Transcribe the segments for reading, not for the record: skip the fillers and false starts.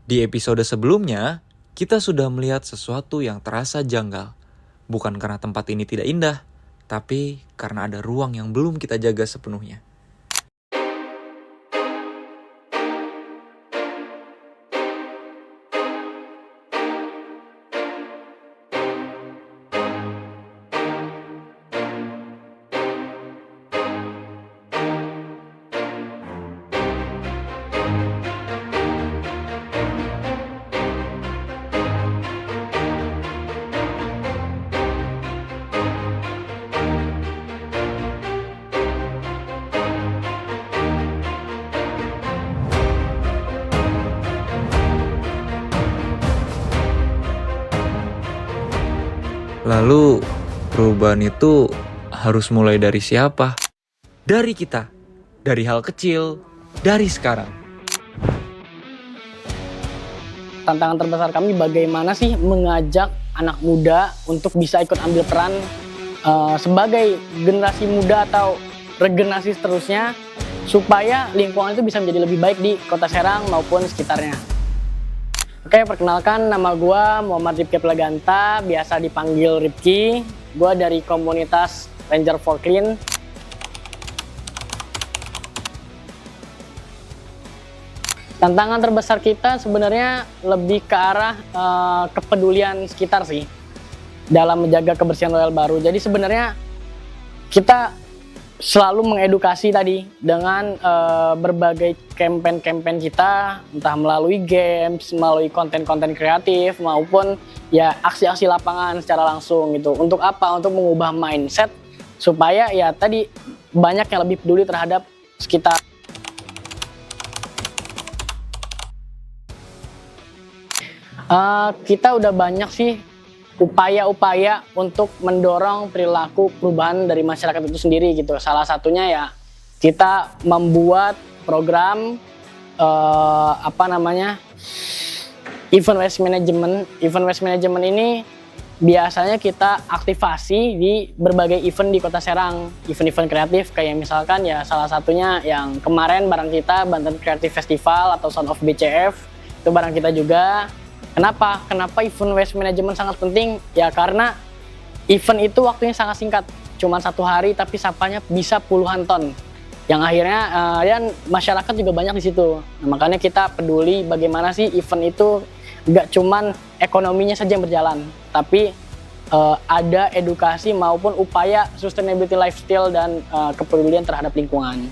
Di episode sebelumnya, kita sudah melihat sesuatu yang terasa janggal. Bukan karena tempat ini tidak indah, tapi karena ada ruang yang belum kita jaga sepenuhnya. Lalu, perubahan itu harus mulai dari siapa? Dari kita. Dari hal kecil. Dari sekarang. Tantangan terbesar kami bagaimana sih mengajak anak muda untuk bisa ikut ambil peran sebagai generasi muda atau regenerasi seterusnya supaya lingkungan itu bisa menjadi lebih baik di Kota Serang maupun sekitarnya. Oke, perkenalkan nama gue Muhammad Rifki Plaganta, biasa dipanggil Rifki. Gue dari komunitas Ranger for Clean. Tantangan terbesar kita sebenarnya lebih ke arah kepedulian sekitar sih dalam menjaga kebersihan Royal Baru. Jadi sebenarnya kita selalu mengedukasi tadi dengan berbagai campaign-campaign kita, entah melalui games, melalui konten-konten kreatif, maupun ya aksi-aksi lapangan secara langsung gitu. Untuk apa? Untuk mengubah mindset supaya ya tadi banyak yang lebih peduli terhadap sekitar. Kita udah banyak sih upaya-upaya untuk mendorong perilaku perubahan dari masyarakat itu sendiri gitu. Salah satunya ya kita membuat program event waste management. Event waste management ini biasanya kita aktivasi di berbagai event di Kota Serang, event-event kreatif kayak misalkan ya salah satunya yang kemarin bareng kita Banten Creative Festival atau Sound of BCF itu bareng kita juga. Kenapa event waste management sangat penting? Ya karena event itu waktunya sangat singkat, cuma 1 hari tapi sampahnya bisa puluhan ton. Yang akhirnya dan masyarakat juga banyak di situ. Nah, makanya kita peduli bagaimana sih event itu nggak cuman ekonominya saja yang berjalan, tapi ada edukasi maupun upaya sustainability lifestyle dan kepedulian terhadap lingkungan.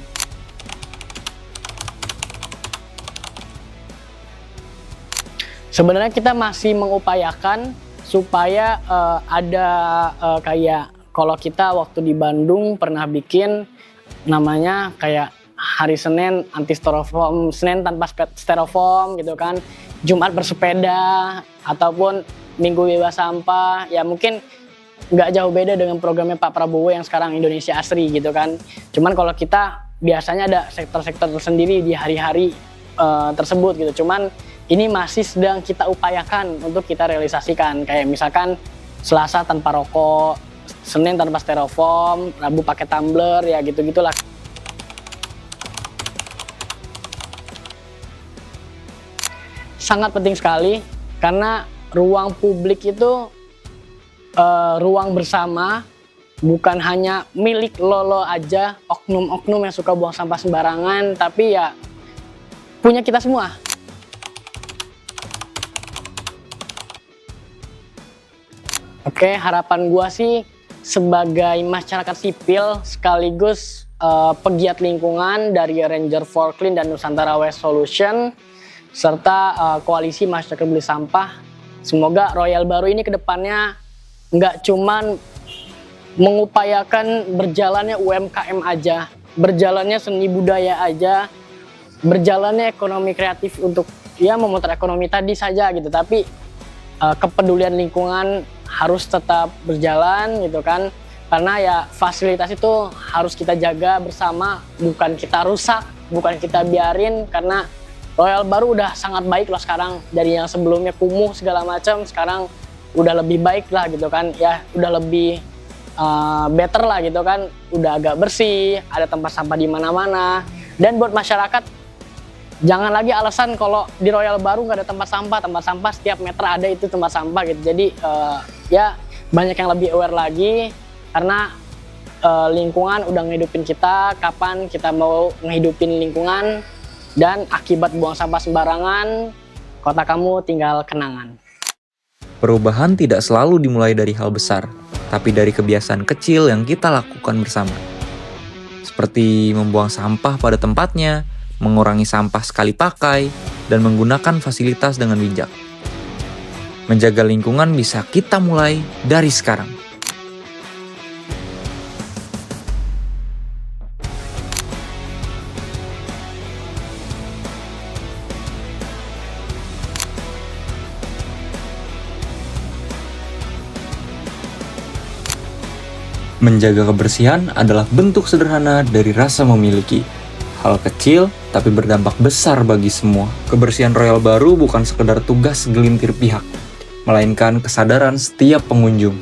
Sebenarnya kita masih mengupayakan supaya ada kayak kalau kita waktu di Bandung pernah bikin namanya kayak hari Senin anti styrofoam, Senin tanpa styrofoam gitu kan, Jumat bersepeda ataupun Minggu bebas sampah. Ya mungkin nggak jauh beda dengan programnya Pak Prabowo yang sekarang Indonesia Asri gitu kan. Cuman kalau kita biasanya ada sektor-sektor tersendiri di hari-hari tersebut gitu. Cuman ini masih sedang kita upayakan untuk kita realisasikan. Kayak misalkan Selasa tanpa rokok, Senin tanpa styrofoam, Rabu pakai tumbler, ya gitu-gitulah. Sangat penting sekali karena ruang publik itu ruang bersama, bukan hanya milik lo aja, oknum-oknum yang suka buang sampah sembarangan, tapi ya punya kita semua. Oke, harapan gua sih sebagai masyarakat sipil sekaligus pegiat lingkungan dari Ranger for Clean dan Nusantara Waste Solution serta koalisi masyarakat peduli sampah. Semoga Royal Baru ini kedepannya nggak cuman mengupayakan berjalannya UMKM aja, berjalannya seni budaya aja, berjalannya ekonomi kreatif untuk ya memutar ekonomi tadi saja gitu, tapi kepedulian lingkungan harus tetap berjalan gitu kan, karena ya fasilitas itu harus kita jaga bersama, bukan kita rusak, bukan kita biarin. Karena Royal Baru udah sangat baik loh sekarang, dari yang sebelumnya kumuh segala macam sekarang udah lebih baik lah gitu kan, ya udah lebih better lah gitu kan, udah agak bersih, ada tempat sampah di mana-mana. Dan buat masyarakat Jangan lagi alasan kalau di Royal Baru nggak ada tempat sampah setiap meter ada itu tempat sampah gitu. Jadi ya banyak yang lebih aware lagi karena lingkungan udah ngehidupin kita, kapan kita mau ngehidupin lingkungan, dan akibat buang sampah sembarangan, kota kamu tinggal kenangan. Perubahan tidak selalu dimulai dari hal besar, tapi dari kebiasaan kecil yang kita lakukan bersama. Seperti membuang sampah pada tempatnya, mengurangi sampah sekali pakai, dan menggunakan fasilitas dengan bijak. Menjaga lingkungan bisa kita mulai dari sekarang. Menjaga kebersihan adalah bentuk sederhana dari rasa memiliki. Hal kecil tapi berdampak besar bagi semua. Kebersihan Royal Baru bukan sekedar tugas segelintir pihak, melainkan kesadaran setiap pengunjung.